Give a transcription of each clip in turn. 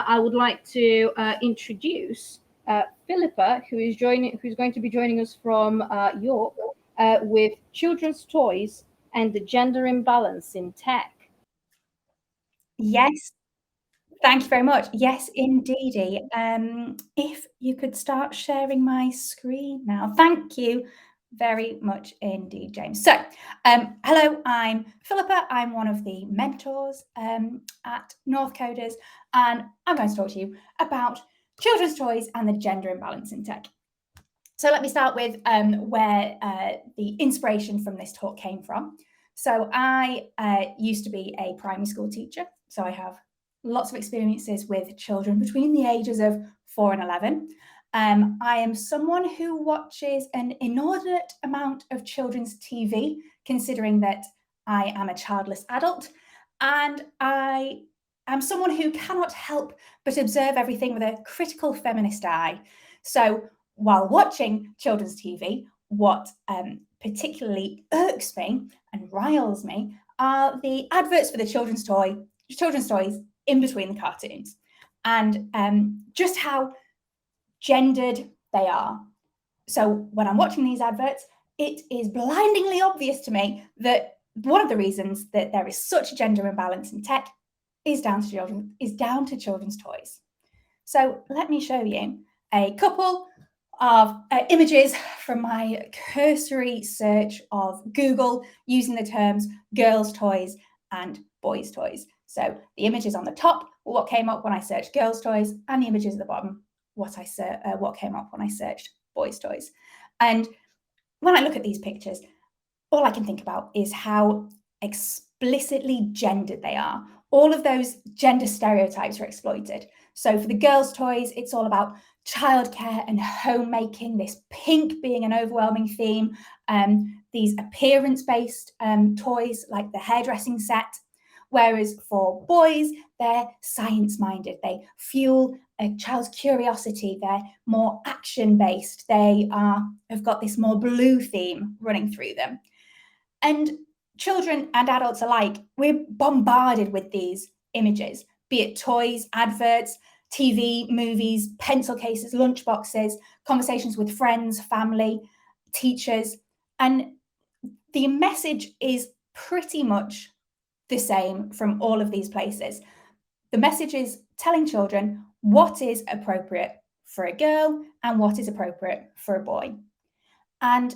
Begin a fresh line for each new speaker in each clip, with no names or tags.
I would like to introduce Philippa, who's going to be joining us from York with children's toys and the gender imbalance in tech.
Yes, thank you very much. Yes, indeedy. If you could start sharing my screen now. Thank you very much indeed, James. So, hello, I'm Philippa. I'm one of the mentors at North Coders, and I'm going to talk to you about children's toys and the gender imbalance in tech. So let me start with where the inspiration from this talk came from. So I used to be a primary school teacher, so I have lots of experiences with children between the ages of 4 and 11. I am someone who watches an inordinate amount of children's TV, considering that I am a childless adult, and I am someone who cannot help but observe everything with a critical feminist eye. So while watching children's TV, what particularly irks me and riles me are the adverts for the children's toys in between the cartoons, and just how gendered they are. So when I'm watching these adverts, it is blindingly obvious to me that one of the reasons that there is such a gender imbalance in tech is down to children's toys. So let me show you a couple of images from my cursory search of Google using the terms girls' toys and boys' toys. So the images on the top were what came up when I searched girls' toys, and the images at the bottom what came up when I searched boys' toys. And when I look at these pictures, all I can think about is how explicitly gendered they are. All of those gender stereotypes are exploited. So for the girls' toys, it's all about childcare and homemaking, this pink being an overwhelming theme, these appearance-based toys like the hairdressing set. Whereas for boys, they're science-minded. They fuel a child's curiosity. They're more action-based. They have got this more blue theme running through them. And children and adults alike, we're bombarded with these images, be it toys, adverts, TV, movies, pencil cases, lunchboxes, conversations with friends, family, teachers. And the message is pretty much the same from all of these places. The message is telling children what is appropriate for a girl and what is appropriate for a boy. And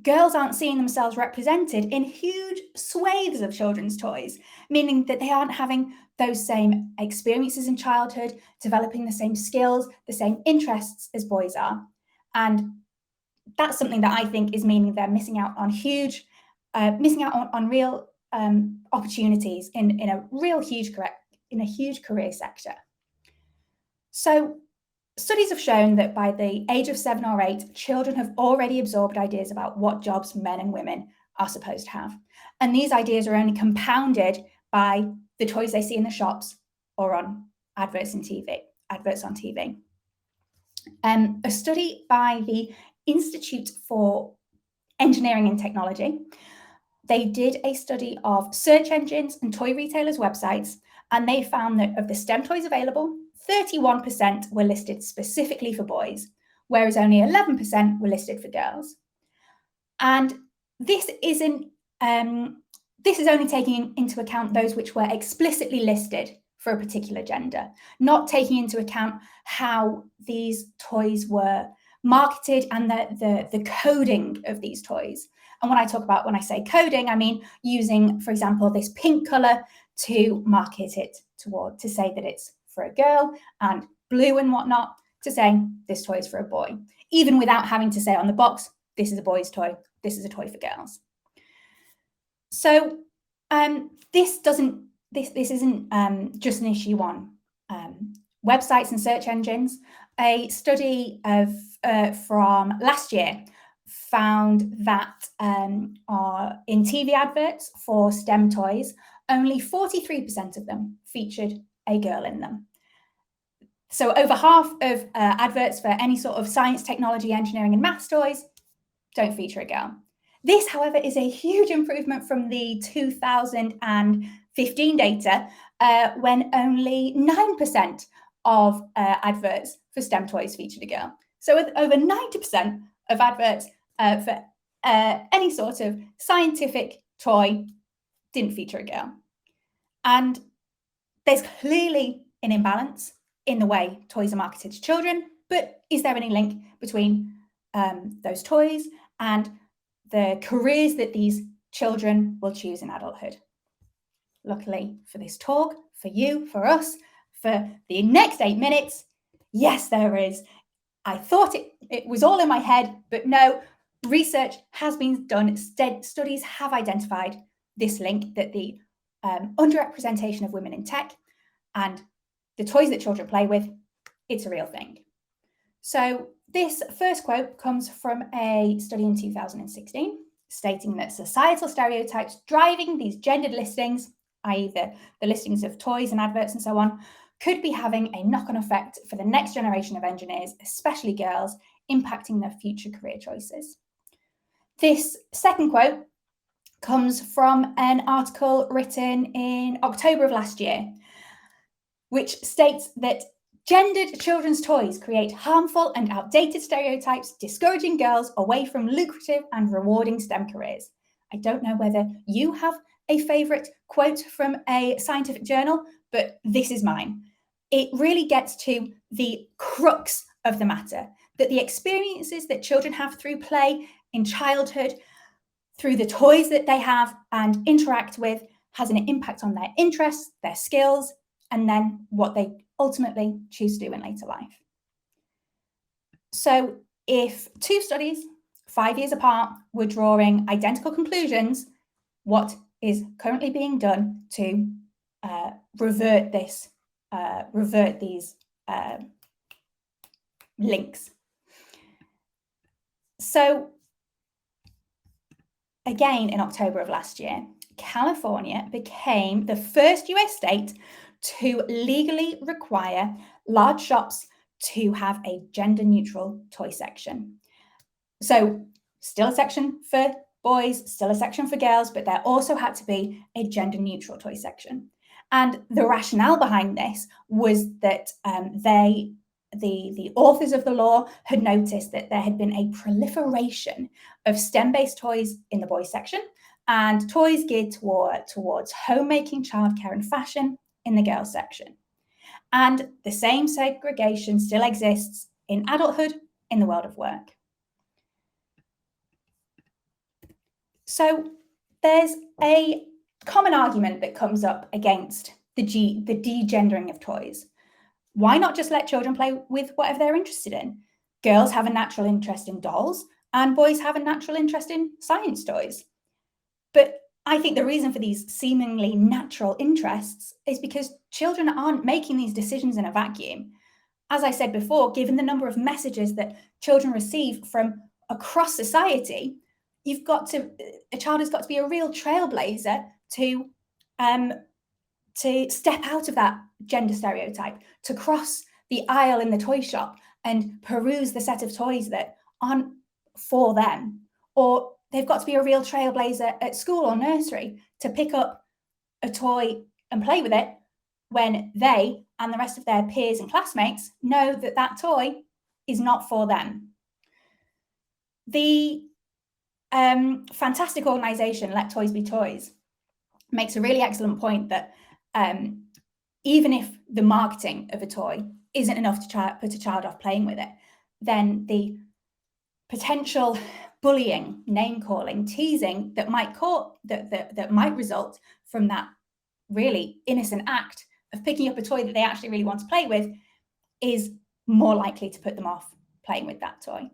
girls aren't seeing themselves represented in huge swathes of children's toys, meaning that they aren't having those same experiences in childhood, developing the same skills, the same interests as boys are. And that's something that I think is meaning they're missing out on real opportunities in a huge career sector. So studies have shown that by the age of 7 or 8, children have already absorbed ideas about what jobs men and women are supposed to have. And these ideas are only compounded by the toys they see in the shops or on adverts on TV. A study by the Institute for Engineering and Technology, they did a study of search engines and toy retailers' websites, and they found that of the STEM toys available, 31% were listed specifically for boys, whereas only 11% were listed for girls. And this is only taking into account those which were explicitly listed for a particular gender, not taking into account how these toys were marketed and the coding of these toys. And when I say coding, I mean using, for example, this pink color to market it to say that it's for a girl, and blue and whatnot to say this toy is for a boy, even without having to say on the box, this is a boy's toy, this is a toy for girls. So this isn't just an issue on websites and search engines. A study from last year found that in TV adverts for STEM toys, only 43% of them featured a girl in them. So over half of adverts for any sort of science, technology, engineering, and maths toys don't feature a girl. This, however, is a huge improvement from the 2015 data when only 9% of adverts for STEM toys featured a girl. So over 90% of adverts for any sort of scientific toy didn't feature a girl. And there's clearly an imbalance in the way toys are marketed to children, but is there any link between those toys and the careers that these children will choose in adulthood? Luckily for this talk, for you, for us, for the next 8 minutes, yes, there is. I thought it was all in my head, but no, research has been done. Studies have identified this link, that the underrepresentation of women in tech and the toys that children play with, it's a real thing. So this first quote comes from a study in 2016, stating that societal stereotypes driving these gendered listings, i.e. the listings of toys and adverts and so on, could be having a knock-on effect for the next generation of engineers, especially girls, impacting their future career choices. This second quote comes from an article written in October of last year, which states that gendered children's toys create harmful and outdated stereotypes, discouraging girls away from lucrative and rewarding STEM careers. I don't know whether you have a favourite quote from a scientific journal, but this is mine. It really gets to the crux of the matter, that the experiences that children have through play in childhood, through the toys that they have and interact with, has an impact on their interests, their skills, and then what they ultimately choose to do in later life. So if two studies, 5 years apart, were drawing identical conclusions, what is currently being done to revert these links? So again, in October of last year, California became the first US state to legally require large shops to have a gender-neutral toy section. So still a section for boys, still a section for girls, but there also had to be a gender-neutral toy section. And the rationale behind this was that the authors of the law had noticed that there had been a proliferation of STEM-based toys in the boys section and toys geared towards homemaking, childcare, and fashion in the girls section. And the same segregation still exists in adulthood in the world of work. So there's a common argument that comes up against the degendering of toys. Why not just let children play with whatever they're interested in? Girls have a natural interest in dolls and boys have a natural interest in science toys. But I think the reason for these seemingly natural interests is because children aren't making these decisions in a vacuum. As I said before, given the number of messages that children receive from across society, a child has got to be a real trailblazer to step out of that gender stereotype, to cross the aisle in the toy shop and peruse the set of toys that aren't for them. Or they've got to be a real trailblazer at school or nursery to pick up a toy and play with it when they and the rest of their peers and classmates know that that toy is not for them. The fantastic organisation Let Toys Be Toys makes a really excellent point that even if the marketing of a toy isn't enough to put a child off playing with it, then the potential bullying, name calling, teasing that might result from that really innocent act of picking up a toy that they actually really want to play with is more likely to put them off playing with that toy.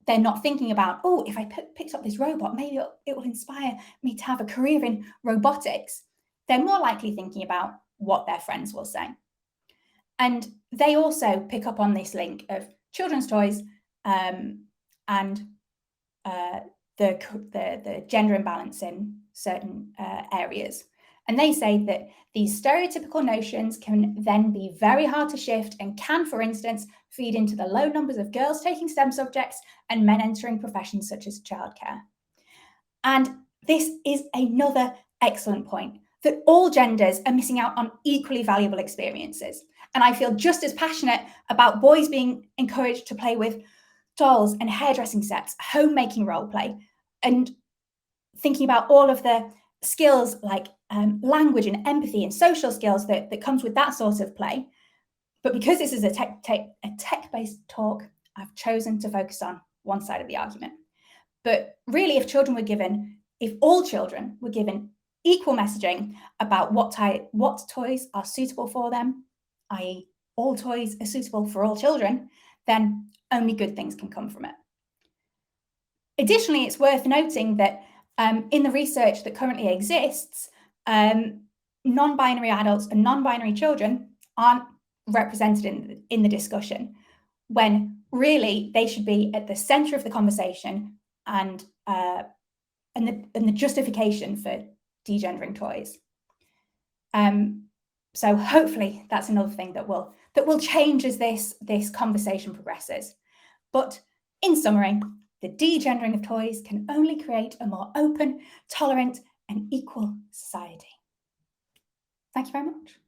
They're not thinking about, oh, if I picked up this robot, maybe it will inspire me to have a career in robotics. They're more likely thinking about what their friends will say. And they also pick up on this link of children's toys and the gender imbalance in certain areas. And they say that these stereotypical notions can then be very hard to shift and can, for instance, feed into the low numbers of girls taking STEM subjects and men entering professions such as childcare. And this is another excellent point, that all genders are missing out on equally valuable experiences. And I feel just as passionate about boys being encouraged to play with dolls and hairdressing sets, homemaking role play, and thinking about all of the skills like language and empathy and social skills that comes with that sort of play. But because this is a tech-based talk, I've chosen to focus on one side of the argument. But really, if all children were given equal messaging about what toys are suitable for them, i.e. all toys are suitable for all children, then only good things can come from it. Additionally, it's worth noting that in the research that currently exists, non-binary adults and non-binary children aren't represented in the discussion, when really they should be at the center of the conversation and the justification for degendering toys. So hopefully that's another thing that will change as this conversation progresses. But in summary, the degendering of toys can only create a more open, tolerant, and equal society. Thank you very much.